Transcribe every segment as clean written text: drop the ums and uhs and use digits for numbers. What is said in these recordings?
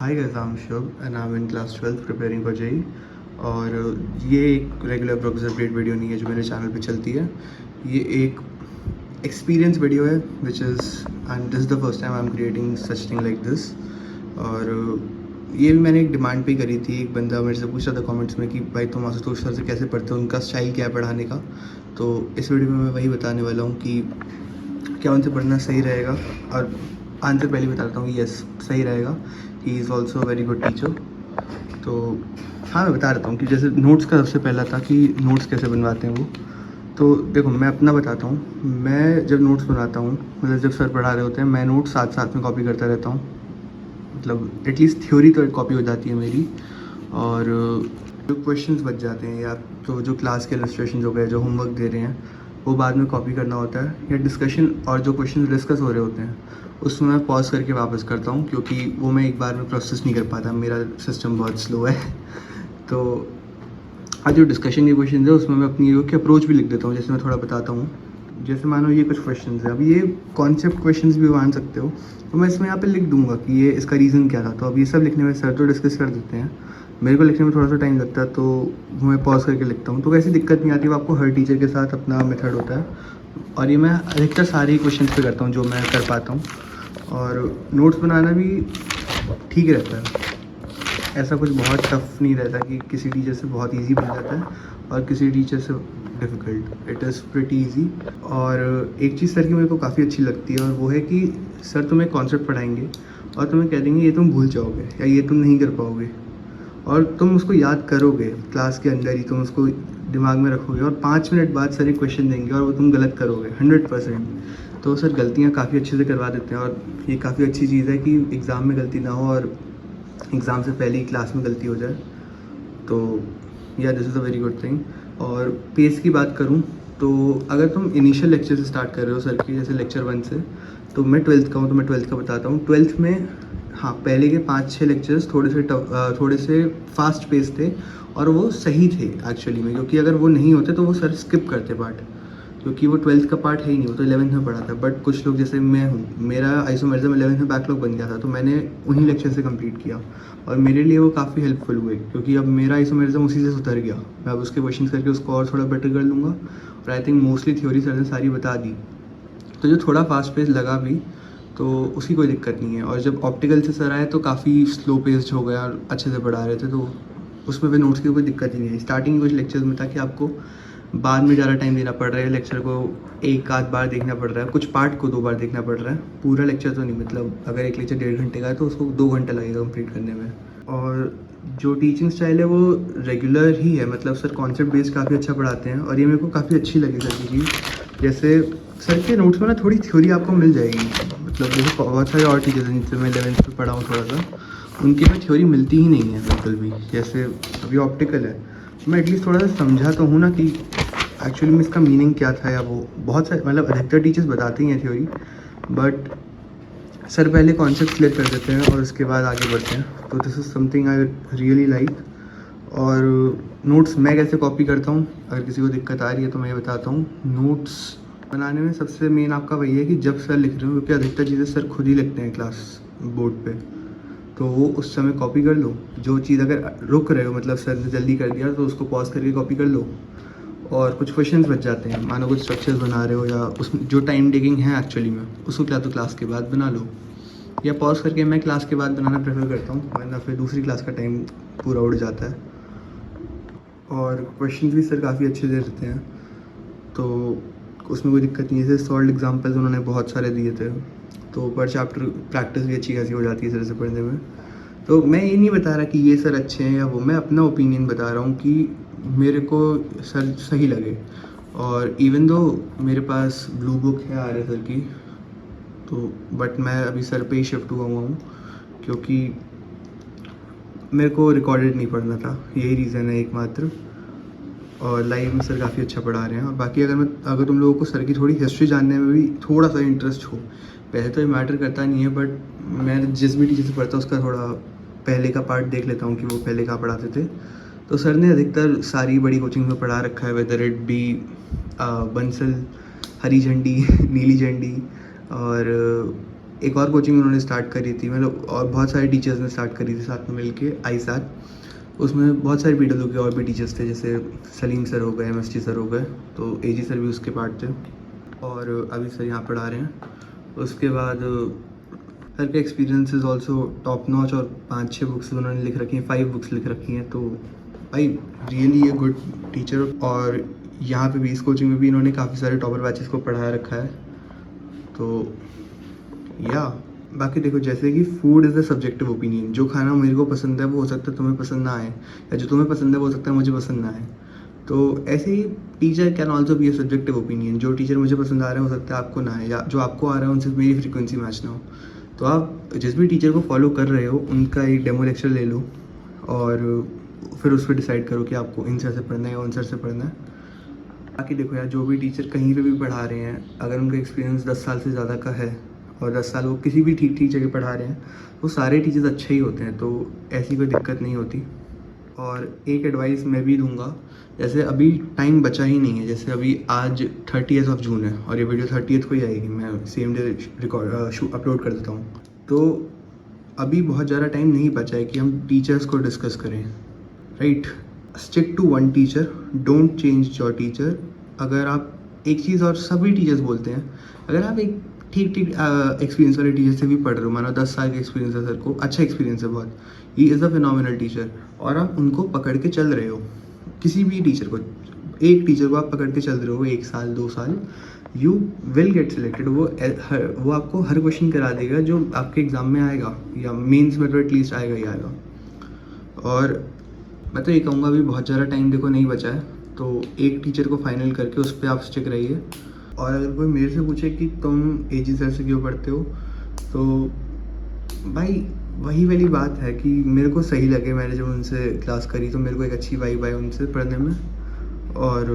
Hi guys, I'm Shubh and I'm in class 12 preparing for JEE। और ये एक regular progress update video नहीं है जो मेरे चैनल पे चलती है। ये एक एक्सपीरियंस वीडियो है which is and this is the first time I am creating such thing like this. और ये भी मैंने एक डिमांड पे करी थी। एक बंदा मेरे से पूछ रहा था कमेंट्स में कि भाई तुम आशुतोष सर से कैसे पढ़ते हो, उनका स्टाइल क्या है पढ़ाने का। तो इस वीडियो में मैं वही बताने वाला हूँ कि क्या उनसे पढ़ना सही रहेगा। और आंसर पहले बताता हूँ, यस सही रहेगा। He is also very good teacher. तो हाँ, मैं बता देता हूँ कि जैसे नोट्स का सबसे पहला था कि नोट्स कैसे बनवाते हैं वो। तो देखो मैं अपना बताता हूँ। मैं जब नोट्स बनाता हूँ, मतलब जब सर पढ़ा रहे होते हैं, मैं नोट्स साथ साथ में कॉपी करता रहता हूँ। मतलब एटलीस्ट थ्योरी तो कॉपी हो जाती है मेरी। और जो क्वेश्चंस बच जाते हैं या तो जो क्लास के इलस्ट्रेशन हो गए, जो होमवर्क दे रहे हैं, वो बाद में कॉपी करना होता है। या डिस्कशन और जो क्वेश्चन डिस्कस हो रहे होते हैं उसमें मैं पॉज करके वापस करता हूँ, क्योंकि वो मैं एक बार में प्रोसेस नहीं कर पाता, मेरा सिस्टम बहुत स्लो है। तो आज जो डिस्कशन के क्वेश्चन है उसमें मैं अपनी की अप्रोच भी लिख देता हूँ। जैसे मैं थोड़ा बताता हूँ, जैसे मानो ये कुछ क्वेश्चंस है, अब ये कॉन्सेप्ट क्वेश्चंस भी मान सकते हो, तो मैं इसमें यहाँ पे लिख दूंगा कि ये इसका रीज़न क्या था। तो अब ये सब लिखने में सर तो डिस्कस कर देते हैं, मेरे को लिखने में थोड़ा सा टाइम लगता है, तो मैं पॉज करके लिखता हूँ। तो वैसी दिक्कत नहीं आती। वो आपको हर टीचर के साथ अपना मेथड होता है, और ये मैं अधिकतर सारे क्वेश्चन पे करता हूँ जो मैं कर पाता हूँ। और नोट्स बनाना भी ठीक रहता है, ऐसा कुछ बहुत टफ नहीं रहता कि किसी टीचर से बहुत इजी बन जाता है और किसी टीचर से difficult. It is pretty easy. और एक चीज़ सर की मेरे को काफ़ी अच्छी लगती है, और वो है कि सर तुम्हें कॉन्सेप्ट पढ़ाएंगे और तुम्हें कह देंगे ये तुम भूल जाओगे या ये तुम नहीं कर पाओगे, और तुम उसको याद करोगे क्लास के अंदर ही, तुम उसको दिमाग में रखोगे, और 5 मिनट बाद सर एक क्वेश्चन देंगे और वो तुम गलत करोगे 100%। तो सर गलतियाँ काफ़ी अच्छे से करवा देते हैं, और ये काफ़ी अच्छी चीज़ है कि एग्ज़ाम में गलती ना हो और एग्ज़ाम से पहले ही क्लास में गलती हो जाए। तो या this is a very good thing. और पेस की बात करूँ तो अगर तुम इनिशियल लेक्चर से स्टार्ट कर रहे हो सर की, जैसे लेक्चर 1 से, तो मैं 12th का हूँ तो मैं 12th का बताता हूँ। 12th में हाँ, पहले के 5-6 लेक्चर्स थोड़े से फास्ट पेस थे, और वो सही थे एक्चुअली में, क्योंकि अगर वो नहीं होते तो वो सर स्किप करते पार्ट, क्योंकि वो 12th का पार्ट है ही नहीं, वो तो 11th में पढ़ा था। बट कुछ लोग जैसे मैं हूँ, मेरा आइसोमेरिज्म 11th में बैकलॉग बन गया था, तो मैंने उन्हीं लेक्चर से कंप्लीट किया, और मेरे लिए वो काफ़ी हेल्पफुल हुए, क्योंकि अब मेरा आइसोमेरिज्म उसी से सुधर गया। मैं अब उसके क्वेश्चन करके उसको और थोड़ा बेटर कर लूँगा। और I think mostly theory sir ने सारी बता दी, तो जो थोड़ा फास्ट पेस लगा भी तो उसकी कोई दिक्कत नहीं है। और जब ऑप्टिकल से सर आए तो काफ़ी स्लो पेस्ड हो गया और अच्छे से पढ़ा रहे थे, तो उसमें भी नोट्स की कोई दिक्कत ही नहीं है। स्टार्टिंग कुछ लेक्चर्स में था कि आपको बाद में ज़्यादा टाइम देना पड़ रहा है, लेक्चर को एक आध बार देखना पड़ रहा है, कुछ पार्ट को 2 बार देखना पड़ रहा है, पूरा लेक्चर तो नहीं। मतलब अगर एक लेक्चर 1.5 घंटे का है तो उसको 2 घंटा लगेगा कंप्लीट करने में। और जो टीचिंग स्टाइल है वो रेगुलर ही है, मतलब सर कॉन्सेप्ट बेस्ड काफ़ी अच्छा पढ़ाते हैं, और ये मेरे को काफ़ी अच्छी लगी सर की चीज़। जैसे सर के नोट्स में ना थोड़ी थ्योरी आपको मिल जाएगी, मतलब जैसे बहुत सारे और टीचर्स हैं जिनसे मैं 11th में पढ़ा हूँ थोड़ा सा, उनके में थ्योरी मिलती ही नहीं है बिल्कुल भी। जैसे अभी ऑप्टिकल है, मैं एटलीस्ट थोड़ा सा समझा तो हूँ ना कि एक्चुअली में इसका मीनिंग क्या था, या वो बहुत सारे मतलब अधिकतर टीचर्स बताते ही हैं थ्योरी, बट सर पहले कॉन्सेप्ट क्लियर कर देते हैं और उसके बाद आगे बढ़ते हैं। तो this is something I really like. और नोट्स मैं कैसे कॉपी करता हूँ, अगर किसी को दिक्कत आ रही है तो मैं ये बताता हूँ। नोट्स बनाने में सबसे मेन आपका वही है कि जब सर लिख रहे हो, क्योंकि अधिकतर चीज़ें सर खुद ही लिखते हैं क्लास बोर्ड पे, तो वो उस समय कॉपी कर लो। जो चीज़ अगर रुक रहे हो, मतलब सर ने जल्दी कर दिया, तो उसको पॉज करके कॉपी कर लो। और कुछ क्वेश्चंस बच जाते हैं, मानो कुछ स्ट्रक्चर्स बना रहे हो या उसमें जो टाइम टेकिंग है एक्चुअली में, उसको क्या तो क्लास के बाद बना लो, या पॉज करके मैं क्लास के बाद बनाना प्रेफर करता हूँ, वरना फिर दूसरी क्लास का टाइम पूरा उड़ जाता है। और क्वेश्चंस भी सर काफ़ी अच्छे दे देते हैं, तो उसमें कोई दिक्कत नहीं है। जैसे सॉल्व एग्जाम्पल्स उन्होंने बहुत सारे दिए थे, तो पर चैप्टर प्रैक्टिस भी अच्छी खासी हो जाती है सर से पढ़ने में। तो मैं ये नहीं बता रहा कि ये सर अच्छे हैं या वो, मैं अपना ओपिनियन बता रहा हूँ कि मेरे को सर सही लगे। और इवन दो मेरे पास ब्लू बुक है आर्य सर की, तो बट मैं अभी सर पे ही शिफ्ट हुआ हूँ, क्योंकि मेरे को रिकॉर्डेड नहीं पढ़ना था, यही रीज़न है एकमात्र। और लाइव में सर काफ़ी अच्छा पढ़ा रहे हैं। और बाकी अगर तुम लोगों को सर की थोड़ी हिस्ट्री जानने में भी थोड़ा सा इंटरेस्ट हो, पहले तो ये मैटर करता नहीं है, बट मैं जिस भी टीचर से पढ़ता हूँ उसका थोड़ा पहले का पार्ट देख लेता हूँ कि वो पहले कहाँ पढ़ाते थे। तो सर ने अधिकतर सारी बड़ी कोचिंग में पढ़ा रखा है, वेदर इट बी बंसल, हरी झंडी नीली झंडी, और एक और कोचिंग उन्होंने स्टार्ट करी थी, मतलब और बहुत सारे टीचर्स ने स्टार्ट करी थी साथ में मिलके, आईसैक। उसमें बहुत सारे PW के और भी टीचर्स थे, जैसे सलीम सर हो गए, MST सर हो गए, तो AG सर भी उसके पार्ट थे, और अभी सर यहाँ पढ़ा रहे हैं। उसके बाद सर का experience is also top notch, और 5-6 बुक्स उन्होंने लिख रखी हैं, 5 बुक्स लिख रखी हैं, तो भाई रियली ए गुड टीचर। और यहाँ पे भी इस कोचिंग में भी इन्होंने काफ़ी सारे टॉपर बैचेस को पढ़ाया रखा है। तो या बाकी देखो, जैसे कि food is a subjective opinion, जो खाना मेरे को पसंद है वो हो सकता है तुम्हें पसंद ना आए, या जो तुम्हें पसंद है वो हो सकता है मुझे पसंद ना आए। तो ऐसे ही teacher can also be a subjective opinion, जो टीचर मुझे पसंद आ रहा है हो सकता है आपको ना आए, या जो आपको आ रहा है उनसे मेरी फ्रीक्वेंसी मैच ना हो। तो आप जिस भी टीचर को फॉलो कर रहे हो उनका एक डेमो लेक्चर ले लो, और फिर उस पर डिसाइड करो कि आपको इन सर से पढ़ना है या उन सर से पढ़ना है। बाकी देखो यार, जो भी टीचर कहीं पे भी पढ़ा रहे हैं, अगर उनका एक्सपीरियंस 10 साल से ज़्यादा का है और 10 साल वो किसी भी ठीक जगह पढ़ा रहे हैं, वो सारे टीचर्स अच्छे ही होते हैं, तो ऐसी कोई दिक्कत नहीं होती। और एक एडवाइस मैं भी दूंगा, जैसे अभी टाइम बचा ही नहीं है, जैसे अभी आज 30th ऑफ जून है और ये वीडियो 30th को ही आएगी, मैं सेम डे अपलोड कर देता हूँ। तो अभी बहुत ज़्यादा टाइम नहीं बचा है कि हम टीचर्स को डिस्कस करें, right. Stick to one teacher, don't change your teacher. अगर आप एक चीज़, और सभी टीचर्स बोलते हैं, अगर आप एक ठीक एक्सपीरियंस वाले टीचर से भी पढ़ रहे हो, मानो 10 साल का एक्सपीरियंस है सर को, अच्छा एक्सपीरियंस है बहुत, he is a phenomenal teacher, और आप उनको पकड़ के चल रहे हो, किसी भी टीचर को, एक टीचर को आप पकड़ के चल रहे हो 1 साल 2 साल, यू विल गेट सिलेक्टेड। वो आपको हर क्वेश्चन करा देगा जो आपके एग्ज़ाम में आएगा, या मेंस में तो एटलीस्ट आएगा ही आएगा। और मैं तो ये कहूँगा अभी बहुत ज़्यादा टाइम देखो नहीं बचा है, तो एक टीचर को फाइनल करके उस पर आप स्टिक रहिए। और अगर कोई मेरे से पूछे कि तुम AG सर से क्यों पढ़ते हो, तो भाई वही वाली बात है कि मेरे को सही लगे, मैंने जब उनसे क्लास करी तो मेरे को एक अच्छी वाइब आई उनसे पढ़ने में, और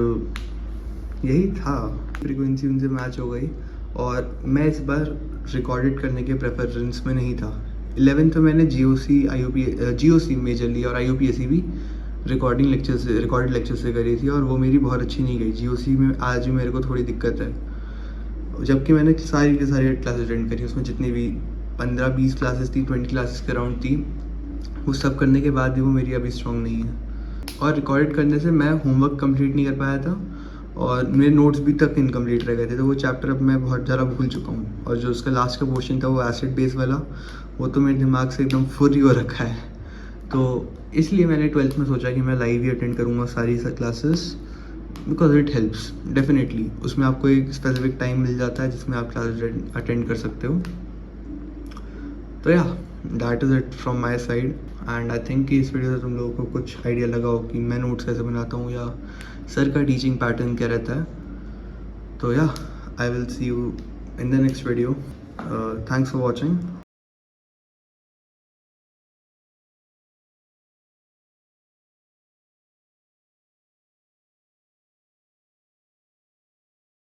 यही था, फ्रीक्वेंसी उनसे मैच हो गई। और मैं इस बार रिकॉर्डेड करने के प्रेफरेंस में नहीं था। 11th में मैंने GOC मेजरली और IUPAC भी रिकॉर्डेड लेक्चर से करी थी, और वो मेरी बहुत अच्छी नहीं गई। GOC में आज भी मेरे को थोड़ी दिक्कत है, जबकि मैंने सारी की सारी क्लासेस अटेंड करी, उसमें जितनी भी 15-20 क्लासेस थी, 20 क्लासेस के अराउंड थी, वो सब करने के बाद भी वो मेरी अभी स्ट्रॉन्ग नहीं है। और रिकॉर्ड करने से मैं होमवर्क कंप्लीट नहीं कर पाया था, और मेरे नोट्स भी तक इनकम्प्लीट रह गए थे, तो वो चैप्टर अब मैं बहुत ज़्यादा भूल चुका हूँ। और जो उसका लास्ट का पोर्शन था वो एसिड बेस वाला, वो तो मेरे दिमाग से एकदम फुर्री हो रखा है। तो इसलिए मैंने 12th में सोचा कि मैं लाइव ही अटेंड करूँगा सारी classes, because it helps definitely. उसमें आपको एक स्पेसिफिक टाइम मिल जाता है जिसमें आप क्लास अटेंड कर सकते हो। तो या that is it from my side, and I think कि इस वीडियो से तुम लोगों को कुछ आइडिया लगा हो कि मैं नोट्स कैसे बनाता हूँ, या सर का टीचिंग पैटर्न क्या रहता है। तो या I will see you in the next video. Thanks for watching.